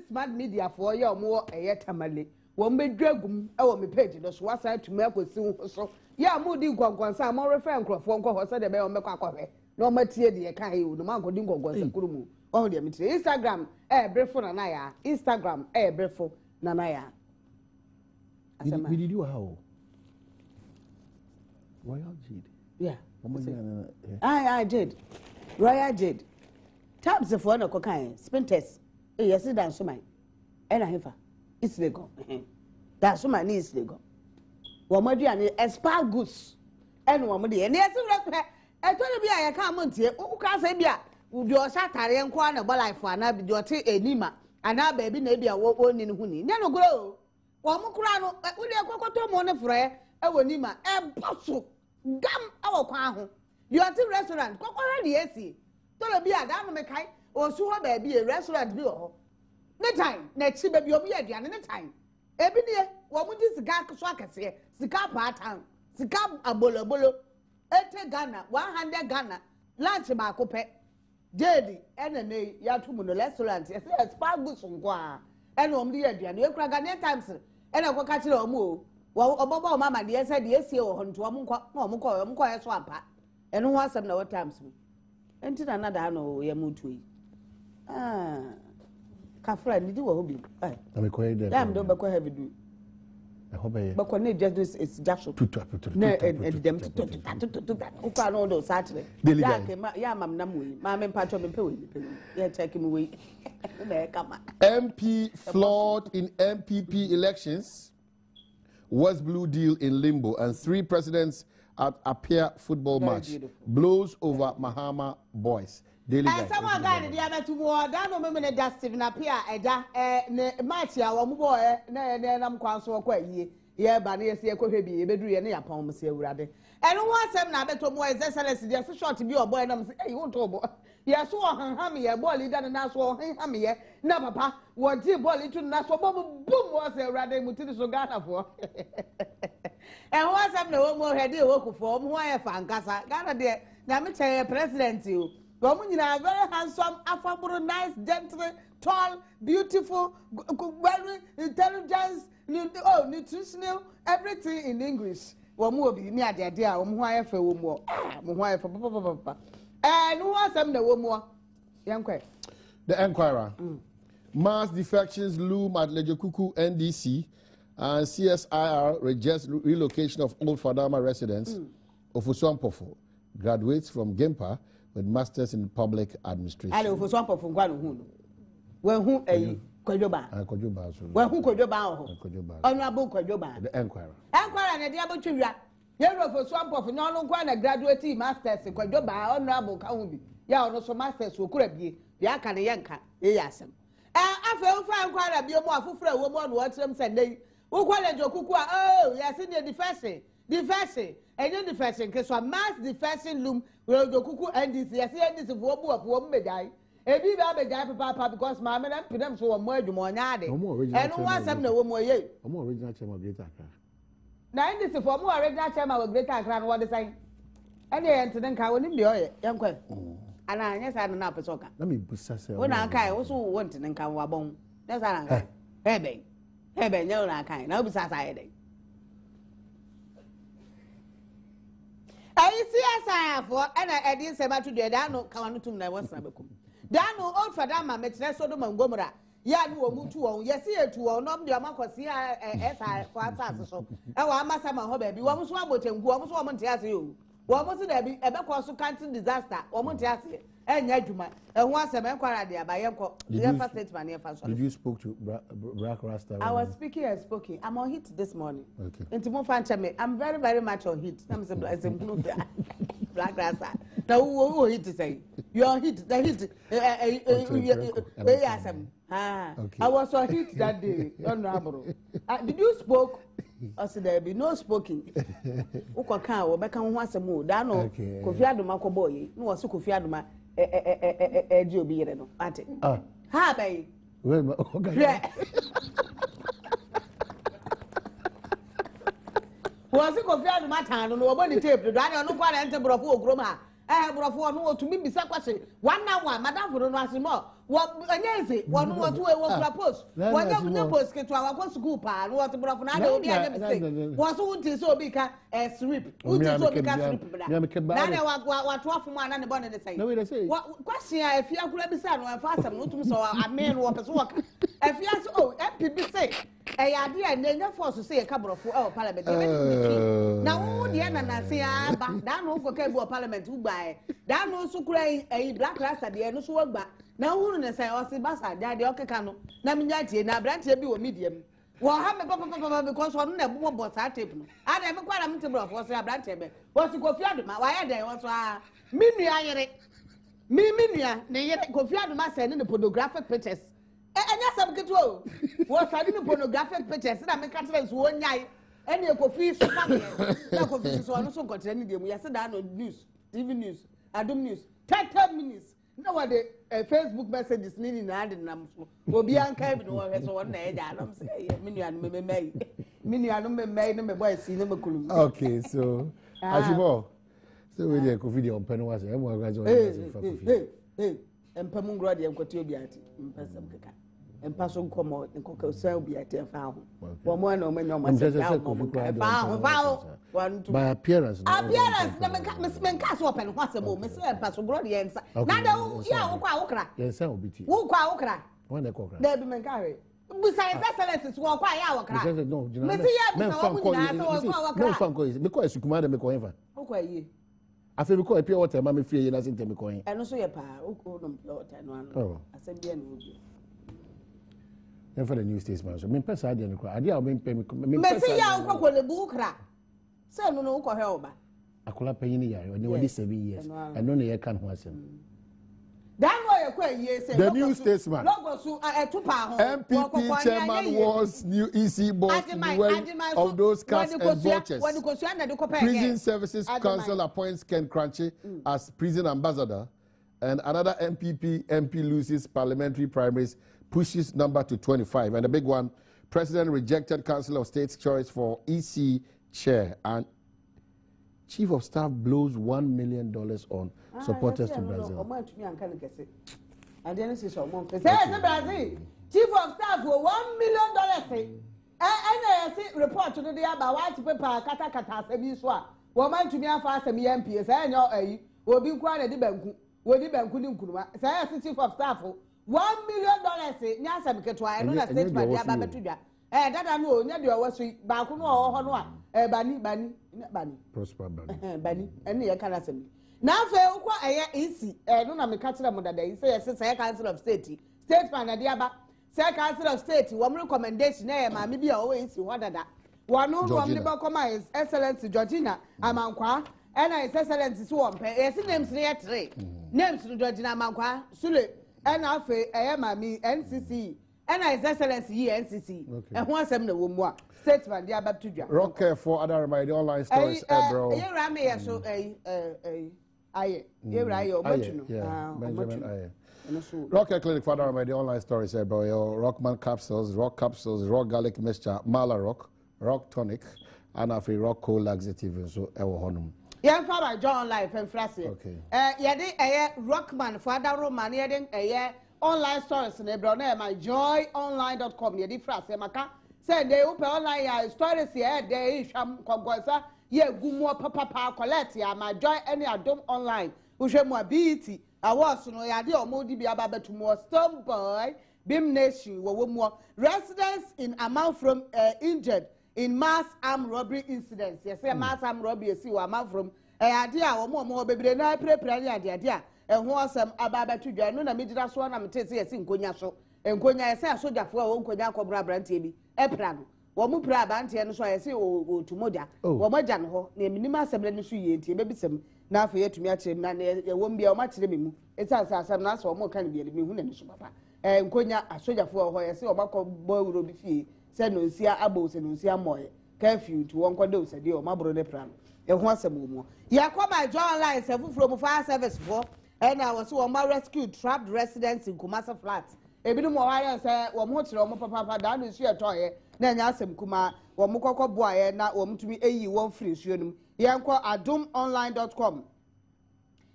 smart media for your more a yet tamale. One be dragum, our me page, the swasa to make with soon so. Ya moody gonsa, more referring for the bell make a no material the Kai, the Mango Dingo Gonsa. Oh, dear, Instagram, breful nanaya. Instagram, breful nanaya. We did you how? Royal Jade. Yeah. I did. Royal Jade. Tabs of one of cocaine, spinters. Yes, that's so mine. And I have it's legal. That's so my niece legal. One more dear, asparagus. And one more dear. And yes, I told you I can't here. Who can't say, yeah, would your Saturday and Kwana Balai for an abby, your tea, a Nima, and our baby, maybe a one in Huni. Never grow. One more crown, would you go to Monafre, a Nima, and Posso, gum our crown. You are the restaurant, cook already, yes. Don't be a damn Mackay, or so baby a restaurant bill. No time, next baby, you'll be at the end of time. Every day, what would this guy swag say? Sika part time, Sika a bolo, 80 Ghana, 100 Ghana, lunch Marco Pet, Jady, and Yatumo restaurant, yes, asparagus on Gua, and on the end, and you crack an times, and I will catch it or move. Well, Obama, Mamma, dear said, yes, you on to a Munko, swamp, and who was some no times. And another no, ya mutui. Ah, Kafra, did you hobby? I'm quite there. Damn, don't be quite heavy do. I hope I but when they just is just to them to open all those Saturday. Yeah, Mam Namui, Mamma Patron and Pui. Yeah, take him away. MP flawed in MPP elections. West Blue deal in limbo, and 3 presidents at a pair football match. Blows over Mahama boys. Daily and someone got the other 2 more. That no women just Stephen appear match ya one boy, I'm quite so quite ye. Yeah, but yes, you could be a bedroom near Palms here. And once I'm not better more as just short to be a boy, and I'm saying, hey, you won't talk. Yes, so hammy, a boy, done and that's all hammy, no, papa, what dear boy to Nassau boom was a rather mutility Ghana for. And once I'm no more head work for why I found Gassa, Ghana dear, now me tell you, President, you. Woman, you are very handsome, affable, nice, gentle, tall, beautiful, very intelligent, nutritional, everything in English. One more be near the idea, why for one more. Why for papa. And who was some the one more? Young quay. The Enquirer. Mass defections loom at Lejokuku NDC, and CSIR rejects relocation of old Fadama residents of Uswampofo, graduates from Gempa with masters in public administration. I know for some of Guanu. Well, who a Kojoba? Well, who Kojoba? Honorable Kojoba. The Enquirer. Enquirer and the Diabo Chivia. You're for swamp of no longer graduate masters in Kojoba, honorable Kaumbi. Ya also masters who could be Yakana Yanka, Yasam. I felt for Enquirer be a more for woman watch them Sunday. Who call it Jokukua? Oh, yes, in the defense. And in the fashion, because a mass defension loom will go cuckoo and this yes, this is one may die. A big die, papa, because my man put them so a more monade. And once I'm no more yet. A more original chairman of Greater Accra. Now, this is for more original chairman of Greater Accra, what is saying? And the incident can win the oil, young quay. And I guess I'm not a soccer. Let me possess when I also wanted and come wabong. That's all. Hey, no, I can't. No, besides I had. I see as for and I didn't say about today. Dano come to me. What's Nabakum? Dano old Fadama met Sodom and Gomorrah. Yadu Mutu, yes, here to no, the Amako see as for us. So, our Master Hobby, one was one and one was one to ask you. What was it? A backwards country disaster, or Montiasi, and Yajuma, and once a man quarrel by Yanko, the first statement. Did you spoke to Black Rasta? I was speaking and speaking. I'm on hit this morning. Okay. Into more fan me. I'm very, very much on hit. I'm Black Rasta. Now, who hit to say? You're hit, the hit. I was on hit that day. Did you spoke? I said there be no speaking. Ukaka or Beckham once a more. Dano, Kofiaduma Koboy, no was Kofiaduma, Jobi, at it. Ha, baby. Was it Kofiaduma town or nobody tape? The Daniel no one enter Bravo Groma. brofo no to me bisa kwase one hour madam for no asimo wo anyeze wonu wo to we propose wonu post ke to awakọ school pa no wo to brofo na de obi anya mistake wo so unti so obi ka strip unti so obi ka strip bra na de wa to afo mu ana ne bone de say question a afia kura bisa no afa asem no tum so amen wo peso wo ka afia so MPP say ade a nenya force say ka brofo parliament na wo de na say aba da no ko ka bu parliament ugba da no so kura black rasta de no so wagba na hunu ne say o se basa de okeka no na minya tie na branche bi wo medium wo ha me papa because one na bo bo sa tape no ade me kwara mte brofo so branche be wo si Kofi Adoma wa ya de wo so a minua yere minua ne yere Kofi Adoma say ne pornographic pictures enya sam keto wo sa ne pornographic pictures na me ka tell so wonyai ene Kofi so family na Kofi so no so kotre ne dem yesi da no news TV news Adom news 30 minutes no what the Facebook messages meaning na ade nam so obi anka bi no wo so won na e ja nam say minua no me no me boy si no me kulum. Okay, so Ashibo so we dey Kofi dey on pen was e mo ga jo empamu ngro de enkwati obi ati mpasam keka empaso nkomo nkoka sa obi ati fa ho wo mo na o menyo ma se fa ho by appearance na me ka so open ho asem o me se empaso ngro de ensa na da ya wo kwa wokra yensa obiti wo kwa wokra won na kokra da bi men ka re besides excellence wo kwa ya wokra no me se ya bi na wo mu na so wo kwa wokra no fan ko because sukuma de me ko enfa wo kwa yi afi bi ko e pure water ma me fie ye na se ntem ko yin eno so ye pa o no pure water no ano asem bia na obi for the new statesman so me pesa ade no kwa ade a me pesa ya ukwa le bukra se no ukwa he oba akola panyin yare oni wadi 7 years eno na ye kan ho asem dan wo ye kwa ye say the new statesman logo so etupa ho MPP chairman was new EC boss of those cats and vultures. Prison Services Council appoints Ken Crunchy as prison ambassador, and another MP loses parliamentary primaries, pushes number to 25. And the big one, President rejected Council of State's choice for EC chair, and Chief of Staff blows $1 million on supporters to Brazil. And then it's Brazil. Chief of Staff for $1 million. I see report to the about white paper, kata sebiswa. Woman to me and fast and MPs. I know will be quite a debanku. Will be banku. Say, Chief of Staff $1 million. Nyasa Ketwa, and not a state by Yabatuda. That I know, never was Bakuno or Honua, Bani, Prosper Bani, and near Canasem. Now, fair, quite easy. I don't have a catcher mother day. Say, Council of State, Statesman at Yaba, say, Council of State, one recommendation, maybe always what that. One no from the Bocoma is Excellency Georgina Amankwa, and I is Excellency Swamp. Yes, names near three. Names to Georgina Amankwa, Sule, and Alfe, Ayamami, NCC. And I is Excellency NCC. And once I'm the woman, statesman, the Abab to Rock for other my online stories, bro. You ran me so I Benjamin Rock Clinic for other my online stories, bro. Rockman capsules, rock garlic mixture, Mala rock tonic, and a free rock cold laxative. So, honum. Yeah, Father John Life and Frassi. Okay. Yeah, Rockman, Father Roman, yeah, online stores in Ebron, my joyonline.com. Yeah, the Frassi, Maka said they open online stories here, they sham Congosa, yeah, Gumo Papa Colette, yeah, my joy any Adom online, which are more BT. I was no idea or more DB to more Stone Boy, Bim Nation, more residents in amount from injured in mass armed robbery incidents. Yes, mass armed robbery, see what amount from idea or more baby, and I prepare the idea. And who are some Ababa to join? No, I made that one. I'm telling you, in Konya so, and Konya say, soldier for Konya Cobra Branty, Epran, Wamupra Banty, and so I say, oh, to Moja, Wamajan, ho, near Minima Sabrensu, baby some. Now for you to me, it won't be a much living. It's as some nice or more can be a living woman, and Konya, a soldier for her, I say, or Marco Boy will be fee. Send no see abos and no see a moy. Curfew to one condos a deal, my brother pram. And once a more. Ya come my John lines from fire service for, and I was one my rescued trapped residents in Kumasa flats. A bit more I say, or much or papa down is your toy, then Asem Kuma, or Mukoko boy, and now to me a one free shunum. Yanko adomonline.com.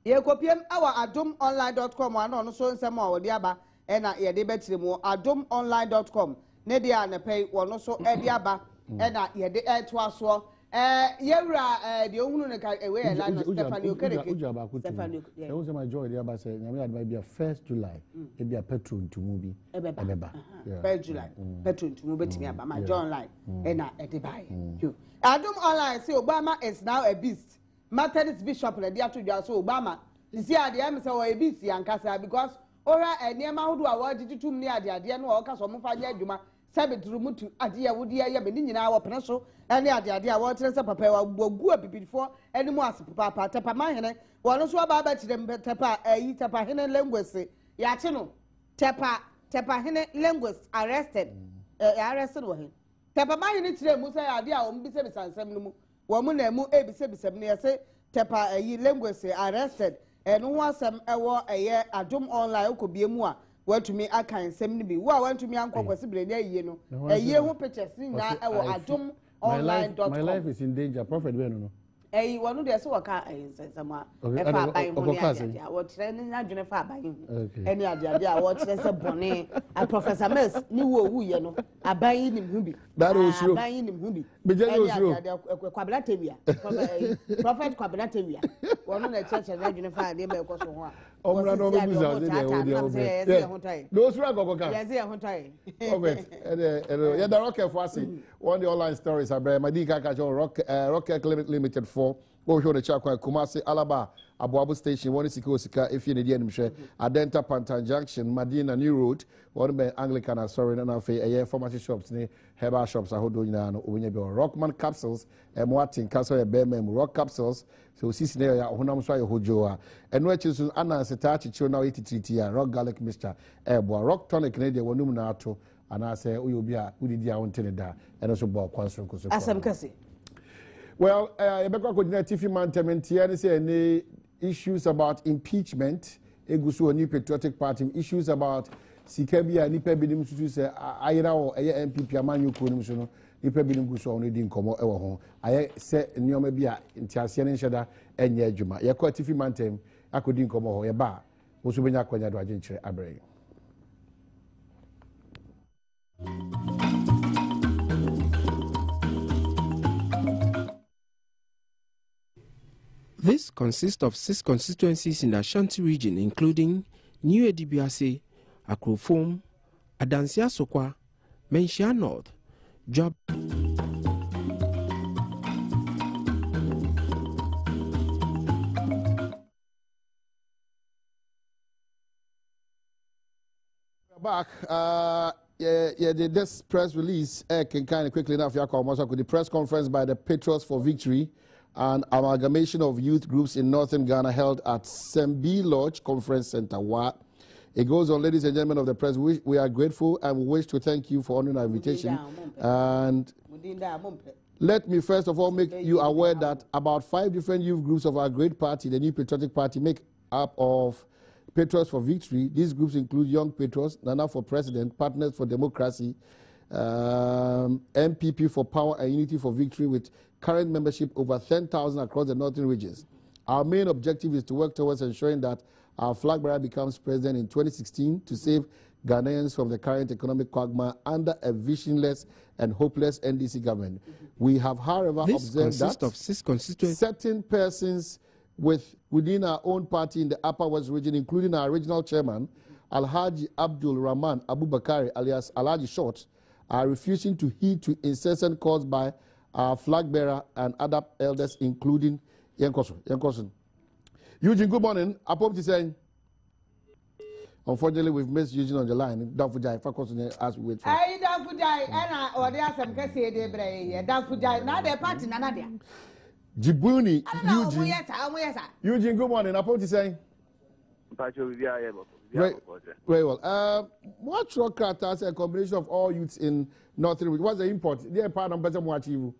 Ye kopiem our adomonline.com ano no so nsem a wode aba na ye de betire mu adomonline.com ne dia na pay wono so e de aba na ye de to aso yewura de ohunu ne ka ewe ya la Stephanie Okereke Stephanie e won say my joy de aba say nyame advice be 1st July e be a petrol ntumu bi ebeba 1st July petrol ntumu betimi aba my joy online na e de bai Adom online say Obama is now a beast Methodist bishop na dia to dwa so Obama isi ade am say o a beast yankasa because ora enema hodo a wajijitum ni ade no o ka so mo fa nya adwuma sabeturu mutu ade ya wodi ya be ni nyina wo pene so ane ade a wo tere se papa wa gugu abibifo ene mu ase papa tepa mahene wono so ba ba kire tepa ayi tepa hene language ya che no tepa hene language arrested arrested wo he tepa mahene kire mu say ade a wo mbise bisansem no mu wo mu na mu ebise bisem ne yese tepa ayi language arrested eno ho asem ewo eye Adom online ko biemu a watumi akan sem ni bi wo a watumi ankokwase brene ayi no ayi ho pictures ni na ewo adomonline.com my life is in danger prophet we no wonu de se waka sesama e fa aban ho ni wo tere ni adwene fa aban ho eni ade a wo tere se bone a professor Mills ni wo wu ye no aban yi nim hu bi aban yi nim hu bi eni ade kwabla tewia prophet kwabla tewia wonu na church na adwene fa ade ba ekoso ho a omra no be buza de no sura gogoka yes ye hotai prophet ya da rocket for say one the online stories abere madika ka rocket limited for go show the chakwa Kumasi Alaba Abuabu station one sika if you need hwe Adenta Pantan Junction Madina New Road one be Anglican sorry na afi pharmacy shops ni herbal shops ahodo nyina no obenye be Rockman capsules Martin castle be rock capsules so sisi na ya honam so hojo a eno achi so ananseta achichiro na 83 rock garlic mixture rock tonic na de wonum na ato anase oyobi a udidi a wontene da eno so bo kwanso nkoso Asem Kesee. Well, Ebeka Kodina TV Mantementia say any issues about impeachment, Egusu a new patriotic party, issues about Sikabia, Nipa Bidim Susu say Ira or MPP Amanyu Kunumusuno, Nipa Bidim Gusu only didn't come over home. I said Nyomabia in Tiasian Shada and Yajuma. Yakwa TV Mantem, I couldn't come over a bar. Musubina Kwanya Dwajinche Abre. This consists of 6 constituencies in the Ashanti region, including New Edibiase, Akrofom, Adansia Sokwa, Menchia North, Job. Back, this press release can kind of quickly enough. The press conference by the Patriots for Victory, an amalgamation of youth groups in northern Ghana held at Sembi Lodge Conference Center. It goes on, ladies and gentlemen of the press, we are grateful and we wish to thank you for honoring our invitation. And let me first of all make you aware that about 5 different youth groups of our great party, the New Patriotic Party, make up of Patriots for Victory. These groups include Young Patriots, Nana for President, Partners for Democracy, MPP for Power and Unity for Victory, with current membership over 10,000 across the northern regions. Our main objective is to work towards ensuring that our flag bearer becomes president in 2016 to save Ghanaians from the current economic quagmire under a visionless and hopeless NDC government. We have, however, observed that certain persons within our own party in the Upper West region, including our regional chairman, Alhaji Abdul Rahman Abubakari, alias Alhaji Short, are refusing to heed to incessant calls by our flag bearer and other elders, including Yankosun. Eugene, good morning. Apom saying, unfortunately, we've missed Eugene on the line. Dafujai, focus on as we wait for. Hey, Dafujai, and or the Asem Kesee de Bray, Dafujai, not the party, Nanadia. Jibuni, Eugene, good morning. Apom saying. Very well. What rock character as a combination of all youths in Northern Region? What's the import? They're part of better achieve.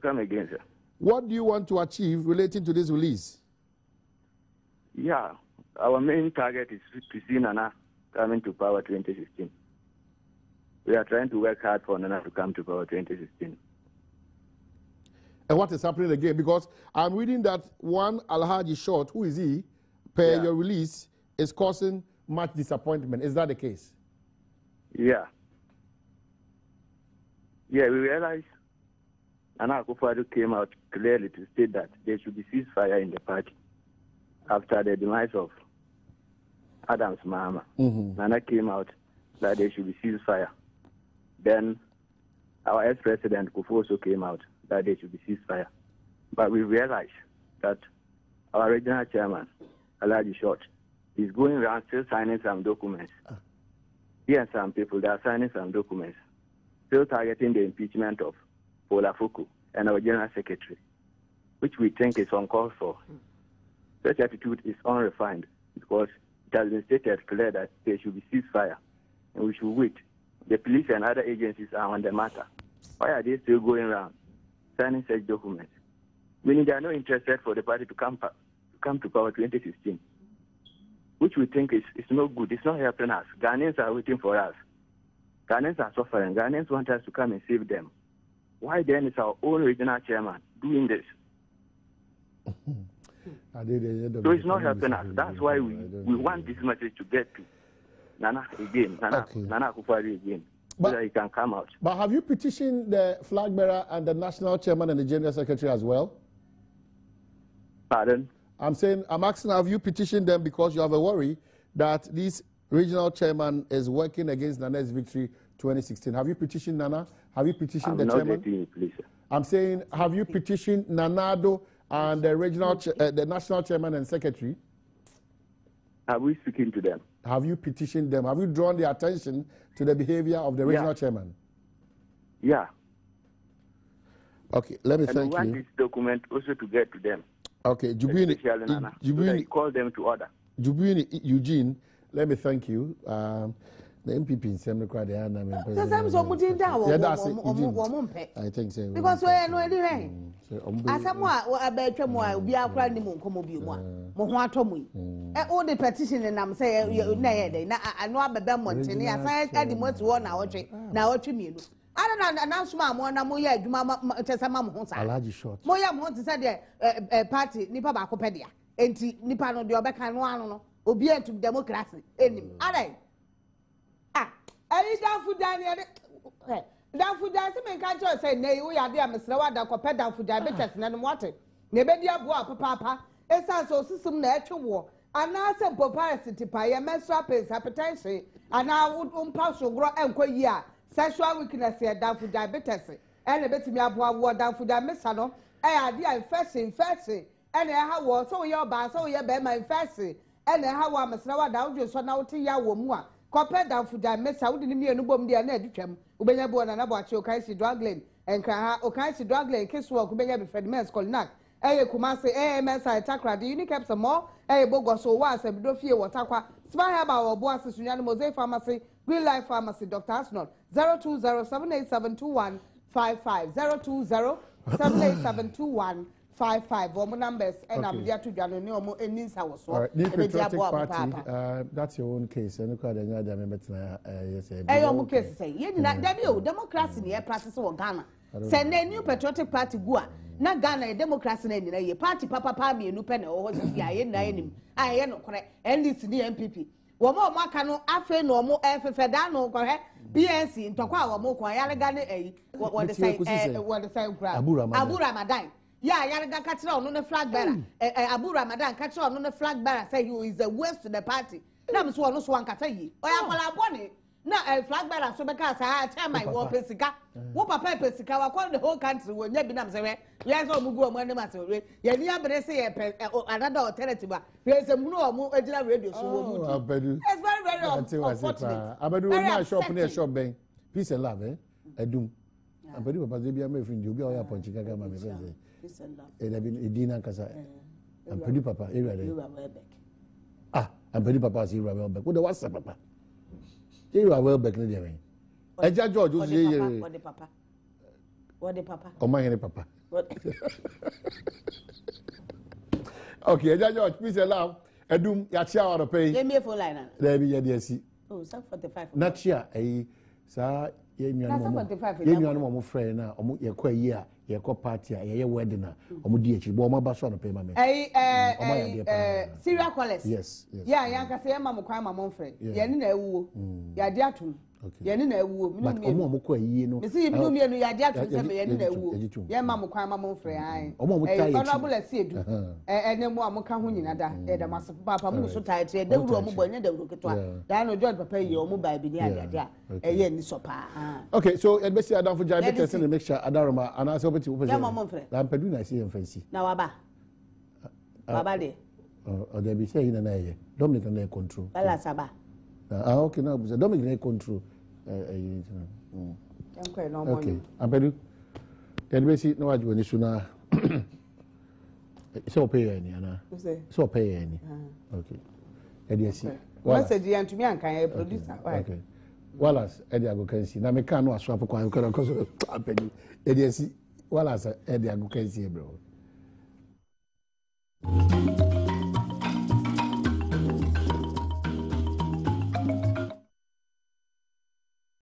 Come again, sir. What do you want to achieve relating to this release? Yeah, our main target is to see Nana coming to power 2016. We are trying to work hard for Nana to come to power 2016. And what is happening again? Because I'm reading that one Alhaji Short, who is he, per your release, is causing much disappointment. Is that the case? Yeah. Yeah, we realized Nana Akufo-Addo came out clearly to state that there should be ceasefire in the party after the demise of Adam's mama. Nana came out that there should be ceasefire. Then our ex-president Kufu also came out that there should be ceasefire. But we realized that our regional chairman, Alhaji Short, is going around still signing some documents. He and some people, they are signing some documents, still targeting the impeachment of Paula Fuku and our general secretary, which we think is uncalled for. Such attitude is unrefined because it has been stated clear that there should be ceasefire and we should wait. The police and other agencies are on the matter. Why are they still going around signing such documents? Meaning they are not interested for the party to come to power 2016, which we think is not good. It's not helping us. Ghanaians are waiting for us. Ghanaians are suffering. Ghanaians want us to come and save them. Why then is our own regional chairman doing this? So it's not helping us. That's why we want this message to get to Nana again, Nana Akufo-Addo again, so that he can come out. But have you petitioned the flag bearer and the national chairman and the general secretary as well? Pardon? I'm asking, have you petitioned them because you have a worry that this regional chairman is working against Nana's victory 2016? Have you petitioned Nana? Have you petitioned the chairman? Getting you, please, sir. I'm saying, have you petitioned Nanado and the regional, the national chairman and secretary? Are we speaking to them? Have you petitioned them? Have you drawn their attention to the behavior of the regional chairman? Yeah. Okay, let me thank you. And we want this document also to get to them. Okay, Jubini, so that call them to order. Jubini Eugene, let me thank you. The MPP in Semikwa, they are named. Yeah, that's it. I think so. Because we are no idea. Asamoah, I bet you more. We are crying more. Come on, more. All the petition and I'm saying you nay. I know about them. Montini, I said the most one hour. Now what you mean? I don't know. Announce my one. I'm more. Mama, Tessamam Honsa. Alhaji Short. Moya Monti said a party. Nipa Bakopedia. Enti Nipa no the Obeka no. Obedient to democracy. Any. Any down food down here. Down food down, some can't say, nay, we are there, Mr. Wada, compare down for diabetes and water. Nebedia boa, papa. It's also some natural war. And now some propriety pie, a menstrual pains, hypertension, and now would unpartial grow and quay. Sexual weakness here down for diabetes. And a bit me up war down for that messano. I idea infesting, and how was so your bar, so your bed my fasting. And how I'm a slower down just one out to Yawamua. Compared down for that mess, I wouldn't be a new bomb dear Nedicam, Ubenya born and about your Kaisi Draglen, and Kaisi Draglen, Kiss walk, Ubenya before the men's called Nak. Kumasi, AMS, I takra, the unique caps some more, Bogos, so was a Bidofia, Watakwa, Spy about our bosses, Union Mosaic Pharmacy, Green Life Pharmacy, Dr. Asnot, 020-787-2155, 020-787-2155. 55 numbers and I'm there to join you in this house. All right, the Patriotic Party, that's your own case. And look at the other members. Your case say, you know, democracy near practice of Ghana. Send a new Patriotic Party Gua. Not Ghana, democracy in a party, Papa Pami, and Lupen, or I am not correct, and it's the MPP. One more Macano, Afe, no more Fedano, correct? PNC, in Tokwa, Moko, Yalagane, what the same crowd. Abu Ramadan. Yeah, Yalaga catch on the flag bearer. Abu Ramadan catch on the flag bearer. Say he is the worst to the party. Nam Swan Swan Catay. Oh, I want it. Now, a flag bearer, so because I tell my war Pesica. Whoop a Pesica, I call the whole country when Nebinam say, yes, or Mugu, when the master. Yania, but they say another alternative. There's a more original radio show. It's very unfortunate. I bet you will not shop near shop bank. Peace and love, eh? I do. I'm pretty much a friend. You'll be all up on Chicago, my friend. Edina Casa. I'm pretty papa. I'm pretty papa. See, Welbeck. What the what's up, papa? You are Welbeck, anyway. I judge George. What the papa? What the papa? Oh, my papa. Okay, George, please allow. Adom, Yachia out of pay. Give me a full line. There be a DSC. Oh, 45. Not here, sir. You know, friend now. You quite year. ye ko party ye wedding na omo di echi bo omo ba so no pay ma me serial callers yes yeah yanka say ma mo kwan ma mo mfre ye ne na ewuo ya de atum ye ne na ewuo but omo ko ayi no me see me no ya de atum say me ye ne na ewuo ye ma mo kwan ma mo mfre ai omo tai honorable asiedu ene mo amoka ho nyina da e da maso papa mo so tai tre dawuru omo bo nye dawuru ketwa da no George papa yi omo ba bi ni ade a ye ni so pa okay so e be see Adam for jai be test make sure Adaroma and as obeti wo ya mo mfre na mpadu na see fancy na waba baba de o de bi say ina na ye Dominic na control bala saba okay na Dominic na control okay mpadu de be see na wajo ni suna so pay any ana so pay any okay e de see message yan to me ankan e producer okay Wallace Eddie Agokansi na me kan no aso apokwa ko so apedi e de see Wallace Eddie Agokansi bro